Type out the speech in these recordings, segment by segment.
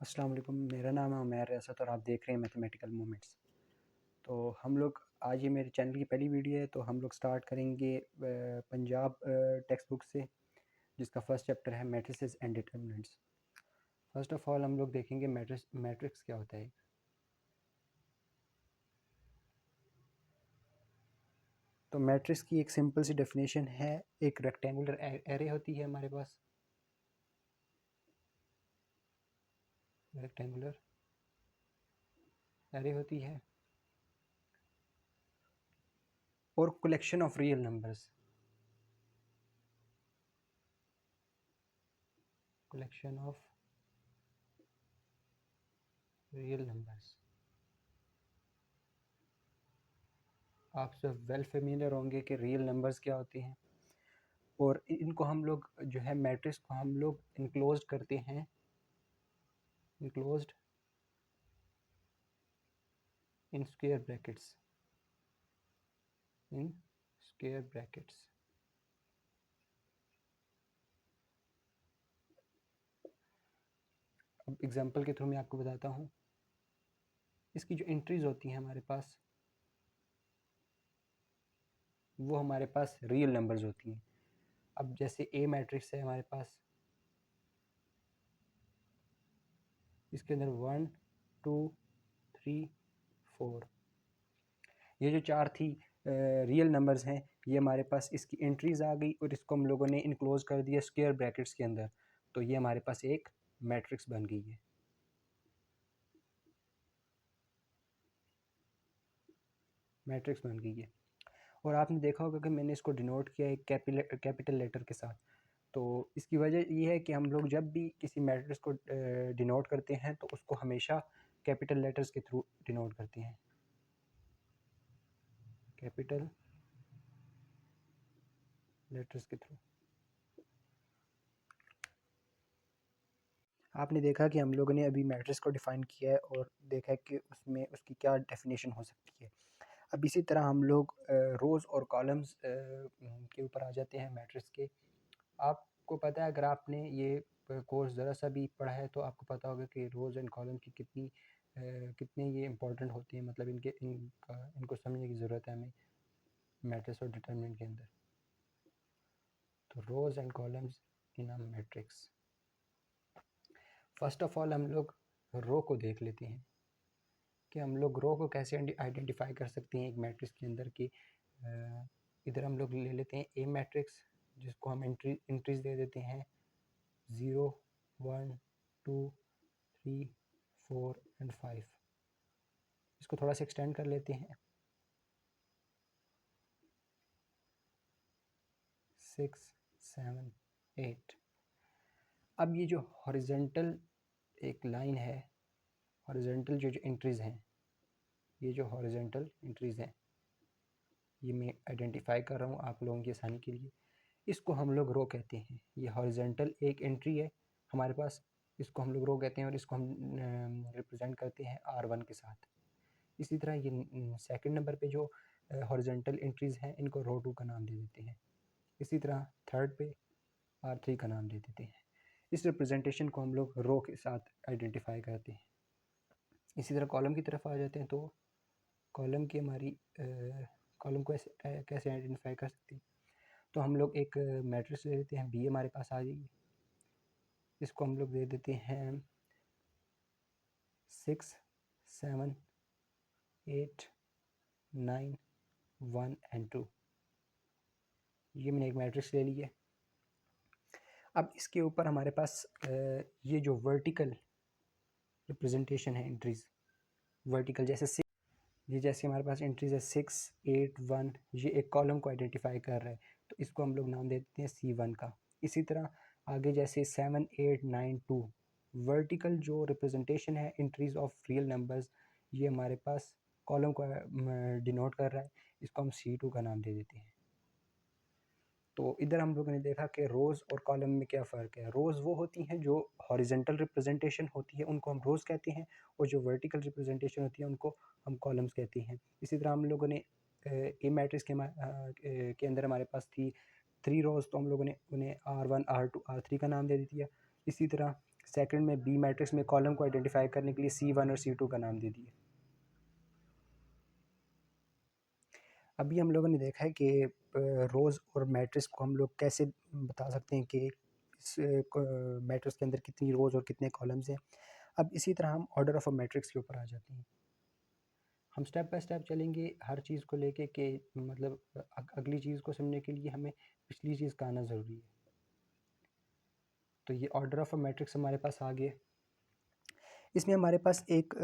अस्सलाम वालेकुम, मेरा नाम है उमैर रियासत और आप देख रहे हैं मैथमेटिकल मोमेंट्स। तो हम लोग आज ये मेरे चैनल की पहली वीडियो है, तो हम लोग स्टार्ट करेंगे पंजाब टेक्स्ट बुक से, जिसका फर्स्ट चैप्टर है matrices and determinants. First of all हम लोग देखेंगे मैट्रिक्स क्या होता है। तो मैट्रिक्स की एक सिंपल सी डेफिनेशन है, एक रेक्टेंगुलर एरे होती है हमारे पास, रेक्टेंगुलर एरे होती है और collection of real numbers, collection of real numbers. आप सब वेल फेमिलियर होंगे कि रियल नंबर्स क्या होते हैं, और इनको हम लोग जो है मैट्रिक्स को हम लोग इनक्लोज करते हैं, enclosed in square brackets, in square brackets. अब एग्जांपल के थ्रू मैं आपको बताता हूँ। इसकी जो एंट्रीज होती हैं हमारे पास, वो हमारे पास रियल नंबर्स होती हैं। अब जैसे ए मैट्रिक्स है हमारे पास, इसके अंदर 1 2 3 4, ये जो चार थी रियल नंबर्स हैं, ये हमारे पास इसकी एंट्रीज आ गई और इसको हम लोगों ने इनक्लोज कर दिया स्क्वायर ब्रैकेट्स के अंदर, तो ये हमारे पास एक मैट्रिक्स बन गई है। मैट्रिक्स बन गई है। और आपने देखा होगा कि मैंने इसको डिनोट किया है कैपिटल लेटर के साथ। तो इसकी वजह ये है कि हम लोग जब भी किसी मैट्रिक्स को डिनोट करते हैं तो उसको हमेशा कैपिटल लेटर्स के थ्रू डिनोट करते हैं, कैपिटल लेटर्स के थ्रू। आपने देखा कि हम लोगों ने अभी मैट्रिक्स को डिफ़ाइन किया है और देखा है कि उसमें उसकी क्या डेफिनेशन हो सकती है। अब इसी तरह हम लोग रोज़ और कॉलम्स के ऊपर आ जाते हैं मैट्रिक्स के। आपको पता है, अगर आपने ये कोर्स ज़रा सा भी पढ़ा है तो आपको पता होगा कि रोज़ एंड कॉलम की कितने ये इंपॉर्टेंट होते हैं, मतलब इनको समझने की ज़रूरत है हमें मैट्रिक्स और डिटरमिनेंट के अंदर। तो rows and columns in a matrix. First of all हम लोग रो को देख लेते हैं कि हम लोग रो को कैसे आइडेंटिफाई कर सकते हैं एक मैट्रिक्स के अंदर की। इधर हम लोग ले लेते हैं ए मैट्रिक्स, जिसको हम एंट्रीज दे देते हैं 0 1 2 3 4 एंड 5। इसको थोड़ा सा एक्सटेंड कर लेते हैं 6 7 8। अब ये जो हॉरिजेंटल एक लाइन है, हॉरिजेंटल जो एंट्रीज हैं, ये जो हॉरिजेंटल एंट्रीज हैं, ये मैं आइडेंटिफाई कर रहा हूँ आप लोगों की आसानी के लिए। इसको हम लोग रो कहते हैं। ये हॉरिजेंटल एक एंट्री है हमारे पास, इसको हम लोग रो कहते हैं और इसको हम रिप्रेजेंट करते हैं R1 के साथ। इसी तरह ये सेकंड नंबर पे जो हॉरिजेंटल एंट्रीज़ हैं, इनको रो 2 का नाम दे देते हैं। इसी तरह थर्ड पे R3 का नाम दे देते हैं। इस रिप्रेजेंटेशन को हम लोग रो के साथ आइडेंटिफाई करते हैं। इसी तरह कॉलम की तरफ आ जाते हैं, तो कॉलम की हमारी कॉलम को कैसे आइडेंटिफाई कर सकते हैं। तो हम लोग एक मैट्रिक्स ले लेते हैं, बी हमारे पास आ जाएगी। इसको हम लोग दे देते हैं 6 7 8 9 1 एंड 2। ये मैंने एक मैट्रिक्स ले ली है। अब इसके ऊपर हमारे पास ये जो वर्टिकल रिप्रेजेंटेशन है एंट्रीज, वर्टिकल जैसे हमारे पास एंट्रीज है 6 8 1, ये एक कॉलम को आइडेंटिफाई कर रहा है, तो इसको हम लोग नाम दे देते हैं C1 का। इसी तरह आगे जैसे 7 8 9 2, वर्टिकल जो रिप्रेजेंटेशन है एंट्रीज ऑफ रियल नंबर्स, ये हमारे पास कॉलम को डिनोट कर रहा है, इसको हम C2 का नाम दे देते हैं। तो इधर हम लोगों ने देखा कि रोज़ और कॉलम में क्या फ़र्क है। रोज़ वो होती हैं जो हॉरिजेंटल रिप्रेजेंटेशन होती है, उनको हम रोज़ कहते हैं, और जो वर्टिकल रिप्रेजेंटेशन होती है उनको हम कॉलम्स कहते हैं। इसी तरह हम लोगों ने ए मैट्रिक्स के अंदर हमारे पास थी 3 रोज़, तो हम लोगों ने उन्हें R1 R2 R3 का नाम दे दिया। इसी तरह सेकंड में बी मैट्रिक्स में कॉलम को आइडेंटिफाई करने के लिए C1 और C2 का नाम दे दिए। अभी हम लोगों ने देखा है कि रोज़ और मैट्रिक्स को हम लोग कैसे बता सकते हैं कि इस मैट्रिक्स के अंदर कितनी रोज़ और कितने कॉलम्स हैं। अब इसी तरह हम ऑर्डर ऑफ अ मैट्रिक्स के ऊपर आ जाते हैं। हम स्टेप बाय स्टेप चलेंगे हर चीज़ को लेके कि मतलब अगली चीज़ को समझने के लिए हमें पिछली चीज़ का आना ज़रूरी है। तो ये ऑर्डर ऑफ अ मैट्रिक्स हमारे पास आ गया। इसमें हमारे पास एक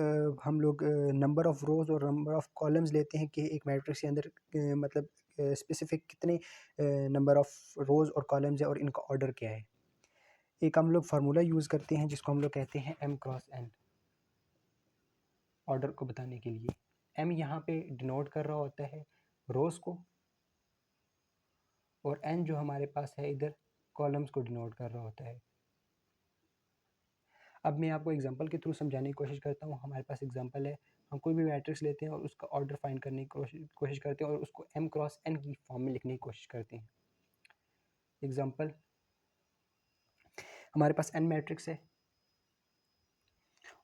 हम लोग नंबर ऑफ़ रोज़ और नंबर ऑफ़ कॉलम्स लेते हैं कि एक मैट्रिक्स के अंदर मतलब स्पेसिफिक कितने नंबर ऑफ़ रोज़ और कॉलम्स है और इनका ऑर्डर क्या है। एक हम लोग फार्मूला यूज़ करते हैं जिसको हम लोग कहते हैं m क्रॉस n, ऑर्डर को बताने के लिए। m यहाँ पे डिनोट कर रहा होता है रोज़ को और n जो हमारे पास है इधर कॉलम्स को डिनोट कर रहा होता है। अब मैं आपको एग्जांपल के थ्रू समझाने की कोशिश करता हूँ। हमारे पास एग्जांपल है, हम कोई भी मैट्रिक्स लेते हैं और उसका ऑर्डर फाइंड करने की कोशिश करते हैं और उसको m क्रॉस n की फॉर्म में लिखने की कोशिश करते हैं। एग्जांपल, हमारे पास n मैट्रिक्स है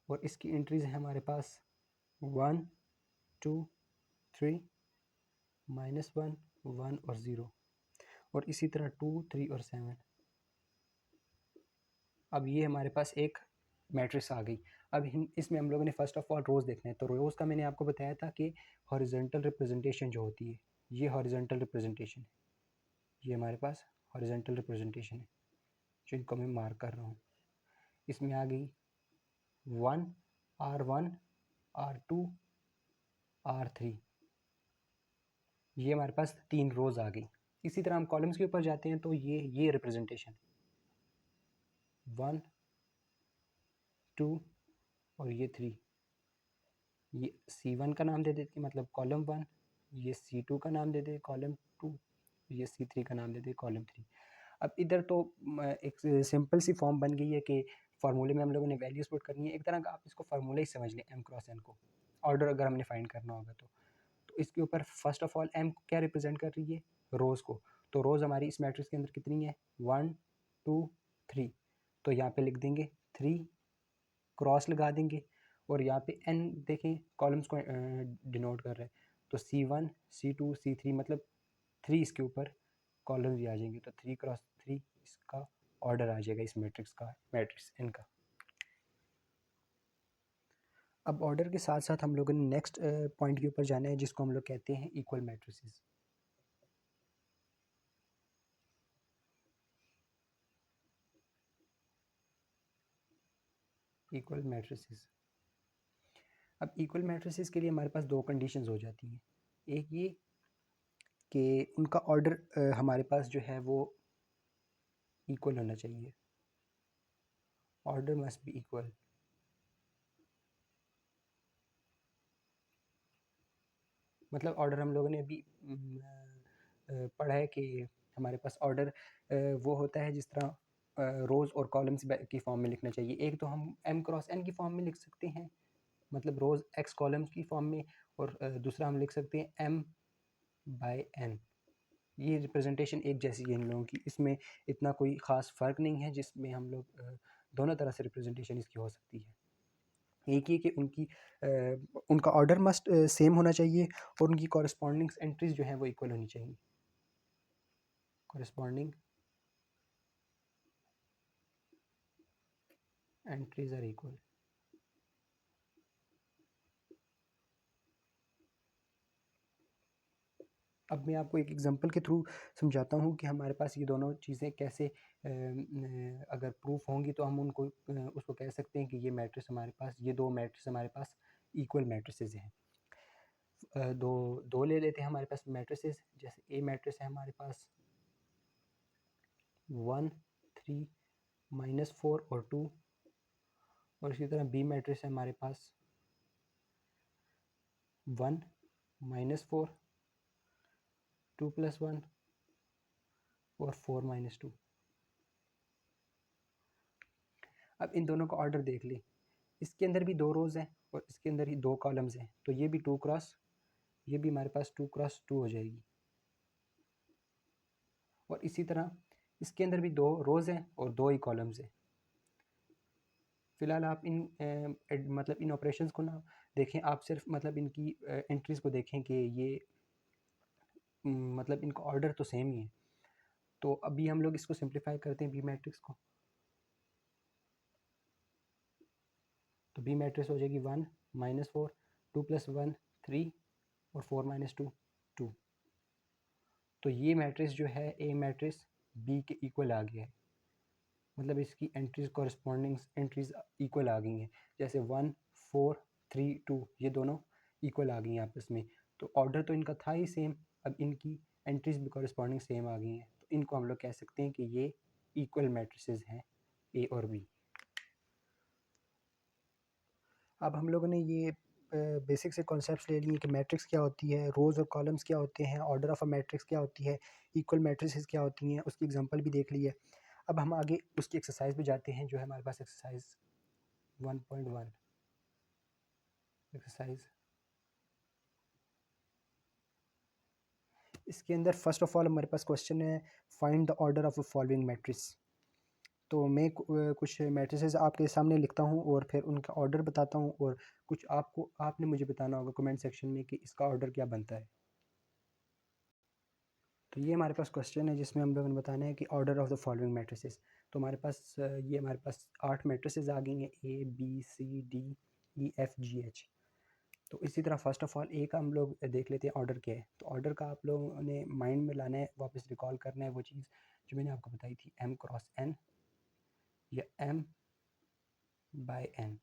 और इसकी एंट्रीज है हमारे पास 1 2 3 -1 1 और 0 और इसी तरह 2 3 और 7। अब ये हमारे पास एक मैट्रिक्स आ गई। अब इसमें हम लोगों ने फर्स्ट ऑफ ऑल रोज़ देखना है। तो रोज़ का मैंने आपको बताया था कि हॉरिजॉन्टल रिप्रेजेंटेशन जो होती है, ये हॉरिजॉन्टल रिप्रेजेंटेशन है। ये हमारे पास हॉरिजॉन्टल रिप्रेजेंटेशन है जिनको मैं मार्क कर रहा हूँ। इसमें आ गई 1 R1 R2 R3, ये हमारे पास 3 रोज़ आ गई। इसी तरह हम कॉलम्स के ऊपर जाते हैं तो ये रिप्रेजेंटेशन 1 2 और ये 3, ये C1 का नाम दे देते मतलब कॉलम 1, ये C2 का नाम दे दे कॉलम 2, ये C3 का नाम दे दे कॉलम 3। अब इधर तो एक सिंपल सी फॉर्म बन गई है कि फार्मूले में हम लोगों ने वैल्यूज पुट करनी है। एक तरह का आप इसको फार्मूला ही समझ लें m क्रॉस n को, ऑर्डर अगर हमने फाइंड करना होगा तो इसके ऊपर फर्स्ट ऑफ ऑल m क्या रिप्रेजेंट कर रही है, रोज़ को। तो रोज़ हमारी इस मैट्रिक्स के अंदर कितनी है, 1 2 3, तो यहाँ पे लिख देंगे 3, क्रॉस लगा देंगे और यहाँ पे n देखें कॉलम्स को डिनोट कर रहे हैं। तो C1 C2 C3 मतलब 3 इसके ऊपर कॉलम भी आ जाएंगे। तो 3 क्रॉस 3 इसका ऑर्डर आ जाएगा इस मैट्रिक्स का, मैट्रिक्स n का। अब ऑर्डर के साथ साथ हम लोगों ने नेक्स्ट पॉइंट के ऊपर जाना है जिसको हम लोग कहते हैं इक्वल मैट्रिसेस। इक्वल मैट्रिसेस, अब इक्वल मैट्रिसेस के लिए हमारे पास दो कंडीशंस हो जाती हैं। एक ये कि उनका ऑर्डर हमारे पास जो है वो इक्वल होना चाहिए, ऑर्डर मस्ट बी इक्वल। मतलब ऑर्डर हम लोगों ने अभी पढ़ा है कि हमारे पास ऑर्डर वो होता है जिस तरह रोज़ और कॉलम्स की फॉर्म में लिखना चाहिए। एक तो हम m क्रॉस n की फॉर्म में लिख सकते हैं, मतलब रोज़ x कॉलम्स की फॉर्म में, और दूसरा हम लिख सकते हैं m बाय n। ये रिप्रेजेंटेशन एक जैसी है इन लोगों की, इसमें इतना कोई ख़ास फ़र्क नहीं है जिसमें हम लोग दोनों तरह से रिप्रेजेंटेशन इसकी हो सकती है। एक ही कि उनका ऑर्डर मस्ट सेम होना चाहिए और उनकी कॉरस्पॉन्डिंग एंट्रीज जो हैं वो इक्वल होनी चाहिए। Corresponding entries are equal. अब मैं आपको एक एग्जांपल के थ्रू समझाता हूँ कि हमारे पास ये दोनों चीज़ें कैसे अगर प्रूफ होंगी तो हम उनको उसको कह सकते हैं कि ये मैट्रिक्स हमारे पास, ये दो मैट्रिक्स हमारे पास इक्वल मैट्रिसेस हैं। दो ले लेते हैं हमारे पास मैट्रिसेस। जैसे ए मैट्रिक्स है हमारे पास 1 3 -4 और 2, और इसी तरह बी मैट्रिक्स है हमारे पास 1 -4 2 + 1 और 4 -2। अब इन दोनों का ऑर्डर देख लें, इसके अंदर भी 2 रोज़ हैं और इसके अंदर ही 2 कॉलम्स हैं, तो ये भी 2 क्रॉस, ये भी हमारे पास 2 क्रॉस 2 हो जाएगी। और इसी तरह इसके अंदर भी 2 रोज़ हैं और 2 ही कॉलम्स हैं, फ़िलहाल आप मतलब इन ऑपरेशंस को ना देखें, आप सिर्फ मतलब इनकी एंट्रीज़ को देखें कि ये मतलब इनका ऑर्डर तो सेम ही है। तो अभी हम लोग इसको सिंप्लीफाई करते हैं बी मैट्रिक्स को। तो बी मैट्रिक्स हो जाएगी 1 -4 2 + 1 3 और 4 - 2 2। तो ये मैट्रिक्स जो है ए मैट्रिक्स बी के इक्वल आ गया है, मतलब इसकी एंट्रीज कॉरस्पॉन्डिंग एंट्रीज इक्वल आ गई हैं। जैसे 1 4 3 2 ये दोनों इक्वल आ गई हैं आपस में, तो ऑर्डर तो इनका था ही सेम, अब इनकी एंट्रीज भी कॉरस्पॉन्डिंग सेम आ गई हैं, तो इनको हम लोग कह सकते हैं कि ये इक्वल मैट्रिसेस हैं ए और बी। अब हम लोगों ने ये बेसिक से कॉन्सेप्ट्स ले लिए कि मैट्रिक्स क्या होती है, रोज़ और कॉलम्स क्या होते हैं, ऑर्डर ऑफ अ मैट्रिक्स क्या होती है, इक्वल मैट्रिसेस क्या होती हैं, उसकी एग्जांपल भी देख ली है। अब हम आगे उसकी एक्सरसाइज पे जाते हैं, जो है हमारे पास एक्सरसाइज 1.1। एक्सरसाइज इसके अंदर फर्स्ट ऑफ ऑल हमारे पास क्वेश्चन है, find the order of the following matrix. तो मैं कुछ मैट्रिसेस आपके सामने लिखता हूँ और फिर उनका ऑर्डर बताता हूँ, और कुछ आपने मुझे बताना होगा कमेंट सेक्शन में कि इसका ऑर्डर क्या बनता है। तो ये हमारे पास क्वेश्चन है जिसमें हम लोगों ने बताना है कि order of the following matrices. तो हमारे पास 8 मैट्रिसेस आ गई हैं, A B C D E F G H. तो इसी तरह फर्स्ट ऑफ ऑल ए का हम लोग देख लेते हैं ऑर्डर क्या है। तो ऑर्डर का आप लोगों ने माइंड में लाना है, वापस रिकॉल करना है वो चीज़ जो मैंने आपको बताई थी, एम क्रॉस एन या M by N.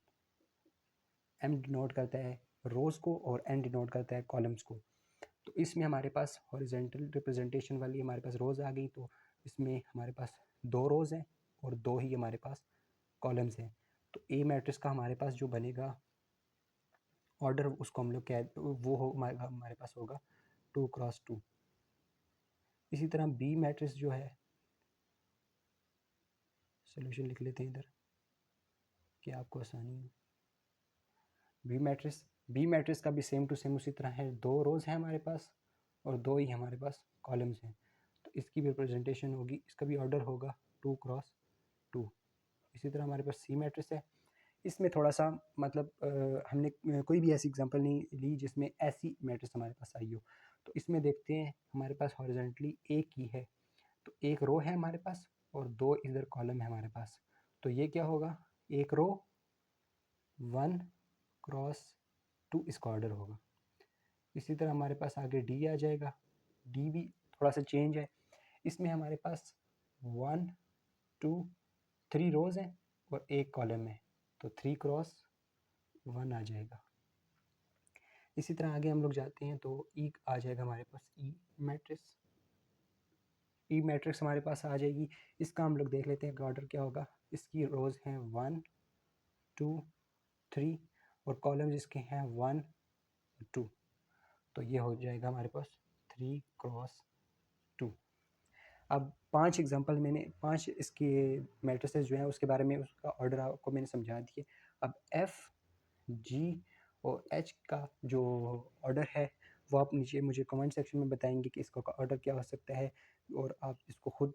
M denote करता है रोज़ को और एन डिनोट करता है कॉलम्स को। तो इसमें हमारे पास हॉरिजेंटल रिप्रेजेंटेशन वाली हमारे पास रोज़ आ गई, तो इसमें हमारे पास 2 रोज़ हैं और 2 ही हमारे पास कॉलम्स हैं। तो ए मैट्रिक्स का हमारे पास जो बनेगा ऑर्डर, उसको हम लोग कह वो हो हमारे पास होगा 2 क्रॉस 2। इसी तरह बी मैट्रिक्स जो है, सोल्यूशन लिख लेते हैं इधर कि आपको आसानी हो। बी मैट्रिक्स का भी सेम टू सेम उसी तरह है, 2 रोज़ हैं हमारे पास और 2 ही हमारे पास कॉलम्स हैं। तो इसकी भी रिप्रेजेंटेशन होगी, इसका भी ऑर्डर होगा 2 क्रॉस 2। इसी तरह हमारे पास सी मैट्रिक्स है, इसमें थोड़ा सा मतलब हमने कोई भी ऐसी एग्जांपल नहीं ली जिसमें ऐसी मैट्रिक्स हमारे पास आई हो। तो इसमें देखते हैं हमारे पास हॉरिजॉन्टली एक ही है, तो एक रो है हमारे पास और 2 इधर कॉलम है हमारे पास। तो ये क्या होगा, एक रो 1 क्रॉस 2 इसका ऑर्डर होगा। इसी तरह हमारे पास आगे डी आ जाएगा, डी भी थोड़ा सा चेंज है, इसमें हमारे पास 1 2 3 रोज़ हैं और एक कॉलम है, तो 3 क्रॉस 1 आ जाएगा। इसी तरह आगे हम लोग जाते हैं तो ई आ जाएगा हमारे पास, ई मैट्रिक्स। ई मैट्रिक्स हमारे पास आ जाएगी, इसका हम लोग देख लेते हैं कि ऑर्डर क्या होगा। इसकी रोज़ हैं 1 2 3 और कॉलम्स इसके हैं 1 2। तो ये हो जाएगा हमारे पास 3 क्रॉस 2। अब 5 एग्जांपल मैंने 5 इसके मैट्रिसेस जो हैं उसके बारे में उसका ऑर्डर आपको मैंने समझा दिए। अब एफ़ जी और एच का जो ऑर्डर है वो आप नीचे मुझे कमेंट सेक्शन में बताएंगे कि इसका ऑर्डर क्या हो सकता है, और आप इसको खुद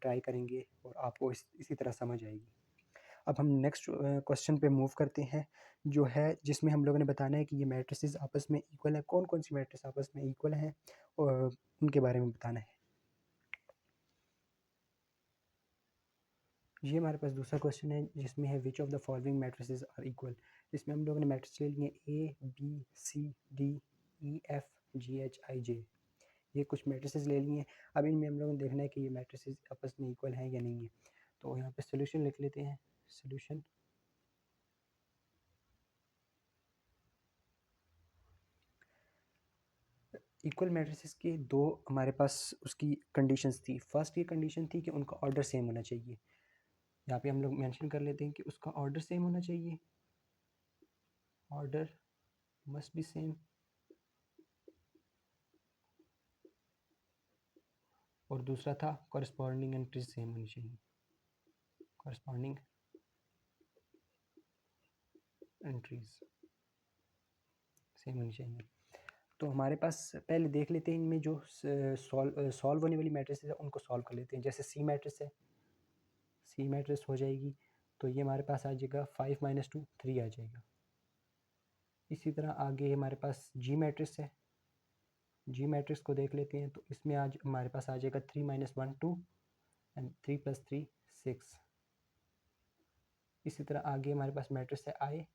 ट्राई करेंगे और आपको इसी तरह समझ आएगी। अब हम नेक्स्ट क्वेश्चन पे मूव करते हैं, जो है जिसमें हम लोगों ने बताना है कि ये मैट्रिसेस आपस में इक्वल है, कौन कौन सी मैट्रिक्स आपस में इक्वल हैं और उनके बारे में बताना है। ये हमारे पास दूसरा क्वेश्चन है जिसमें है which of the following matrices are equal. इसमें हम लोगों ने मैट्रिक्स ले लिए A B C D E F G H I J, ये कुछ मैट्रिसेस ले लिए हैं। अब इनमें हम लोगों ने देखना है कि ये मैट्रिसेस आपस में इक्वल हैं या नहीं है। तो यहाँ पे सोल्यूशन लिख लेते हैं, सोल्यूशन इक्वल मैट्रिसेस के दो हमारे पास उसकी कंडीशंस थी। फर्स्ट ये कंडीशन थी कि उनका ऑर्डर सेम होना चाहिए, यहाँ पे हम लोग मेंशन कर लेते हैं कि उसका ऑर्डर सेम होना चाहिए, ऑर्डर मस्ट बी सेम। और दूसरा था कॉरस्पॉन्डिंग एंट्रीज सेम होनी चाहिए, कॉरस्पॉन्डिंग एंट्रीज सेम होनी चाहिए। तो हमारे पास पहले देख लेते हैं इनमें जो सॉल्व होने वाली मैट्रिसेस है उनको सॉल्व कर लेते हैं। जैसे सी मैट्रिक्स है, सी मैट्रिक्स हो जाएगी तो ये हमारे पास आ जाएगा 5 माइनस 2 3 आ जाएगा। इसी तरह आगे हमारे पास जी मैट्रिक्स है, जी मैट्रिक्स को देख लेते हैं। तो इसमें आज हमारे पास आ जाएगा 3 माइनस 1 2 एंड 3 प्लस 3 6। इसी तरह आगे हमारे पास मैट्रिक्स है आई,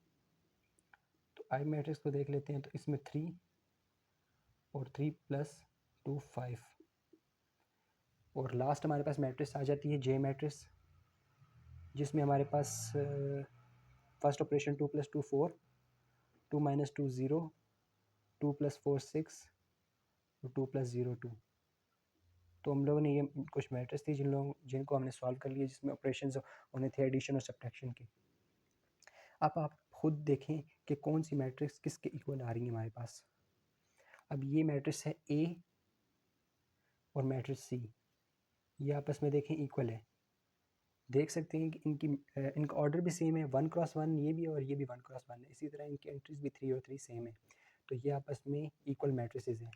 तो आई मैट्रिक्स को देख लेते हैं। तो इसमें 3 और 3 प्लस 2 5। और लास्ट हमारे पास मैट्रिक्स आ जाती है जे मैट्रिक्स, जिसमें हमारे पास first operation 2 plus 2 4, 2 minus 2 0, 2 plus 4 6 और 2 प्लस 0 2। तो हम लोगों ने ये कुछ मैट्रिक्स थी जिनको हमने सॉल्व कर लिया, जिसमें ऑपरेशंस होने थे एडिशन और सब्ट्रैक्शन के। अब आप खुद देखें कि कौन सी मैट्रिक्स किसके इक्वल आ रही है हमारे पास। अब ये मैट्रिक्स है ए और मैट्रिक्स सी, ये आपस में देखें इक्वल है। देख सकते हैं कि इनका ऑर्डर भी सेम है, 1 क्रॉस 1 ये भी और ये भी 1 क्रॉस 1 है। इसी तरह इनकी एंट्रीज भी 3 और 3 सेम है, तो ये आपस में इक्वल मैट्रिसेस हैं।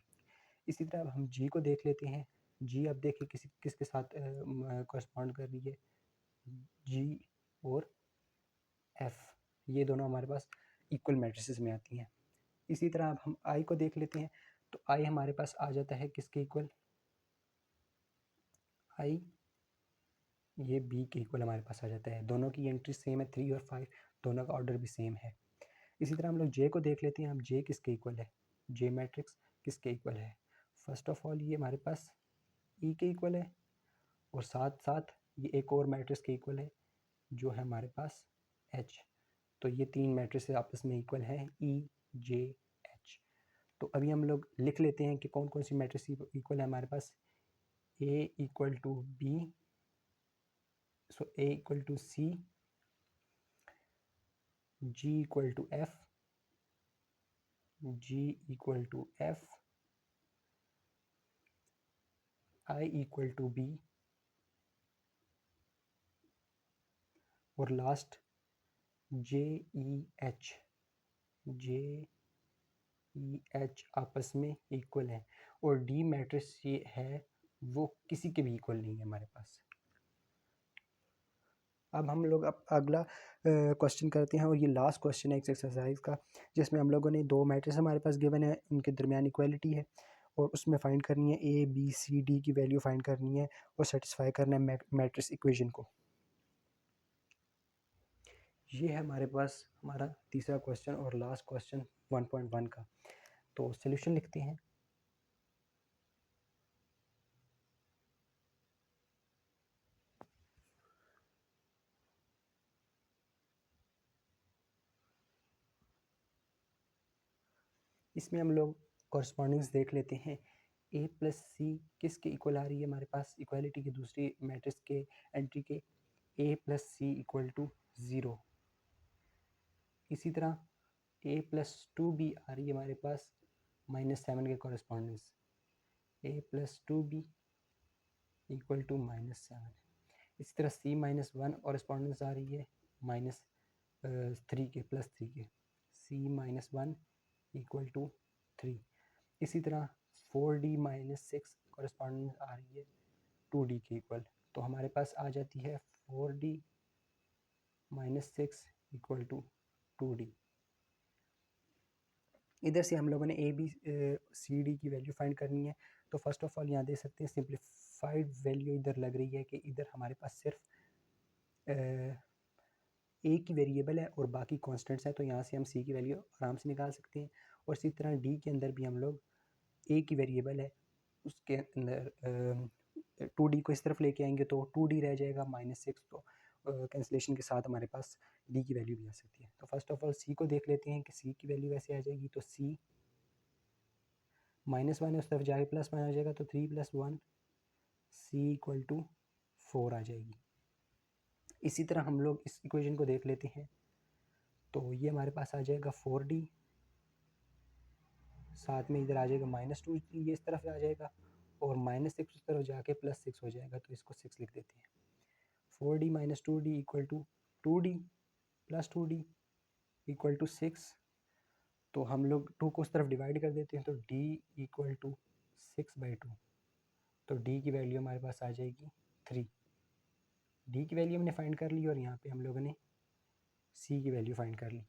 इसी तरह अब हम जी को देख लेते हैं। जी अब देखिए किसके साथ कॉरस्पॉन्ड कर रही है, जी और एफ, ये दोनों हमारे पास इक्वल मैट्रिसेस में आती हैं। इसी तरह अब हम आई को देख लेते हैं। तो आई हमारे पास आ जाता है किसके इक्वल, आई ये बी के इक्वल हमारे पास आ जाता है। दोनों की एंट्री सेम है, 3 और 5, दोनों का ऑर्डर भी सेम है। इसी तरह हम लोग जे को देख लेते हैं। अब जे किसके इक्वल है, जे मैट्रिक्स किसके इक्वल है। फर्स्ट ऑफ ऑल ये हमारे पास ई के इक्वल है, और साथ साथ ये एक और मैट्रिक्स के इक्वल है जो है हमारे पास एच। तो ये 3 मैट्रिक्स आपस में इक्वल है, ई जे एच। तो अभी हम लोग लिख लेते हैं कि कौन कौन सी मैट्रिक्स इक्वल है हमारे पास। A equal to B, so A equal to C, G equal to F, G equal to F, I equal to B, और last J E H, J E H आपस में इक्वल है। और D matrix ये है वो किसी के भी इक्वल नहीं है हमारे पास। अब हम लोग अगला क्वेश्चन करते हैं, और ये लास्ट क्वेश्चन है इस एक्सरसाइज का, जिसमें हम लोगों ने 2 मैट्रिक्स हमारे पास गिवन है, उनके दरमियान इक्वालिटी है, और उसमें फाइंड करनी है ए बी सी डी की वैल्यू फाइंड करनी है और सेटिस्फाई करना है मैट्रिक्स इक्वेशन को। ये है हमारे पास हमारा तीसरा क्वेश्चन और लास्ट क्वेश्चन 1.1 का। तो सॉल्यूशन लिखते हैं। इसमें हम लोग कॉरस्पॉन्डिंग्स देख लेते हैं। ए प्लस सी किसके इक्वल आ रही है हमारे पास, इक्वालिटी की दूसरी मैट्रिक्स के एंट्री के, ए प्लस सी इक्वल टू 0। इसी तरह ए प्लस 2b आ रही है हमारे पास -7 के कॉरस्पॉन्डिंग्स, ए प्लस 2b इक्वल टू -7। इसी तरह c-1 कॉरस्पॉन्डिंग्स आ रही है -3 के, +3 के, c-1 इक्वल टू 3। इसी तरह 4d-6 कॉरस्पॉन्डिंग आ रही है 2d के इक्वल। तो हमारे पास आ जाती है 4d-6 इक्वल टू 2d। इधर से हम लोगों ने ए बी सी डी की वैल्यू फाइंड करनी है। तो फर्स्ट ऑफ ऑल यहाँ दे सकते हैं सिंप्लीफाइड वैल्यू इधर लग रही है कि इधर हमारे पास सिर्फ ए की वेरिएबल है और बाकी कॉन्स्टेंट्स हैं, तो यहाँ से हम सी की वैल्यू आराम से निकाल सकते हैं। और इसी तरह डी के अंदर भी हम लोग ए की वेरिएबल है, उसके अंदर 2d को इस तरफ लेके आएंगे तो 2d रह जाएगा, -6, तो कैंसिलेशन के साथ हमारे पास d की वैल्यू भी आ सकती है। तो फर्स्ट ऑफ ऑल c को देख लेते हैं कि c की वैल्यू कैसे आ जाएगी। तो c -1 उस तरफ जाके +1 आ जाएगा, तो 3 + 1 c इक्वल टू 4 आ जाएगी। इसी तरह हम लोग इस इक्वेशन को देख लेते हैं। तो ये हमारे पास आ जाएगा 4d, साथ में इधर आ जाएगा -2, ये इस तरफ आ जाएगा, और -6 उस तरफ जाके +6 हो जाएगा, तो इसको 6 लिख देते हैं। 4d - 2d equal to 2d + 2d equal to 6। तो हम लोग 2 को उस तरफ डिवाइड कर देते हैं, तो d इक्वल टू 6/2। तो d की वैल्यू हमारे पास आ जाएगी 3। d की वैल्यू हमने फाइंड कर ली, और यहाँ पे हम लोगों ने सी की वैल्यू फाइंड कर ली।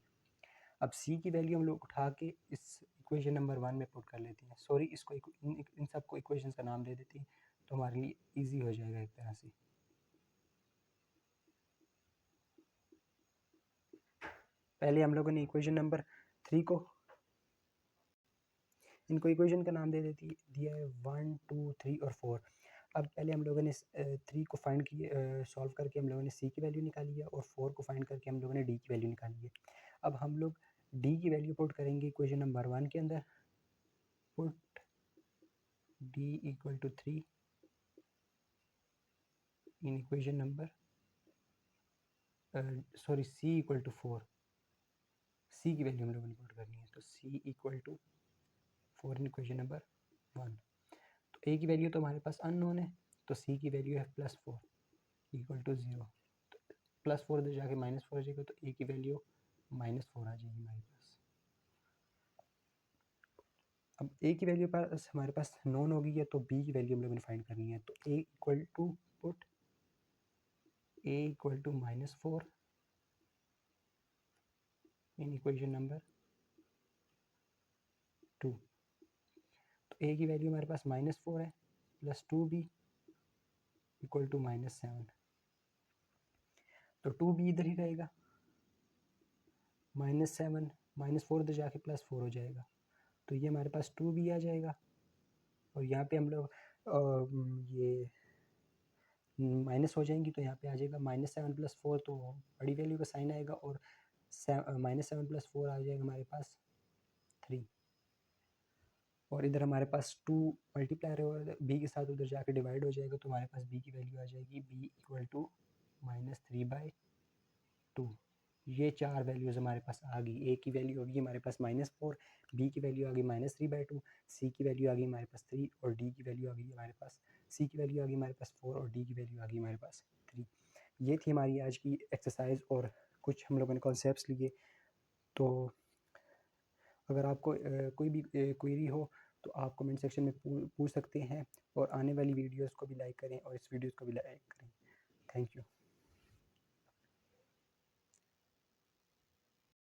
अब सी की वैल्यू हम लोग उठा के इस इक्वेशन नंबर 1 में पुट कर लेते हैं। सॉरी, इसको इन सबको इक्वेशंस का नाम दे देते हैं तो हमारे लिए ईजी हो जाएगा एक तरह से। पहले हम लोगों ने इक्वेशन नंबर 3 को, इनको इक्वेशन का नाम दे देती दिया है 1 2 3 और 4। अब पहले हम लोगों ने 3 को फाइंड किए, सॉल्व करके हम लोगों ने सी की वैल्यू निकाली है और 4 को फाइंड करके हम लोगों ने डी की वैल्यू निकाली है। अब हम लोग डी की वैल्यू पुट करेंगे इक्वेशन नंबर 1 के अंदर। Put D equal to 3 in equation number, sorry, C equal to 4। C की वैल्यू हम लोगों ने पुट करनी है, तो C equal to 4 in equation number 1। तो ए की वैल्यू तो हमारे पास अननोन है, तो सी की वैल्यू है +4 इक्वल टू 0। तो +4 इधर जाके -4 हो जाएगा, तो ए की वैल्यू -4 आ जाएगी हमारे पास। अब ए की वैल्यू पास हमारे पास नोन हो गई है, तो बी की वैल्यू हम लोगों ने फाइंड करनी है। तो A equal to put A equal to -4 in equation number 2। तो ए की वैल्यू हमारे पास -4 है, प्लस 2b इक्वल टू -7। तो 2b इधर ही रहेगा, -7 -4 इधर जाके +4 हो जाएगा, तो ये हमारे पास 2b आ जाएगा। और यहाँ पे हम लोग ये माइनस हो जाएंगी, तो यहाँ पे आ जाएगा -7 + 4, तो बड़ी वैल्यू का साइन आएगा और -7 + 4 आ जाएगा हमारे पास 3। और इधर हमारे पास 2 मल्टीप्लाई रहेगा बी के साथ, उधर जाके डिवाइड हो जाएगा, तो हमारे पास बी की वैल्यू आ जाएगी b इक्वल टू -3/2। ये 4 वैल्यूज़ हमारे पास आ गई। ए की वैल्यू होगी हमारे पास -4, बी की वैल्यू आ गई -3/2, सी की वैल्यू आ गई हमारे पास 3 और डी की वैल्यू आ गई हमारे पास, सी की वैल्यू आ गई हमारे पास 4 और डी की वैल्यू आ गई हमारे पास 3। ये थी हमारी आज की एक्सरसाइज और कुछ हम लोगों ने कॉन्सेप्ट्स लिए। तो अगर आपको कोई भी क्वेरी हो तो आप कमेंट सेक्शन में पूछ सकते हैं, और आने वाली वीडियोस को भी लाइक करें और इस वीडियोस को भी लाइक करें। Thank you.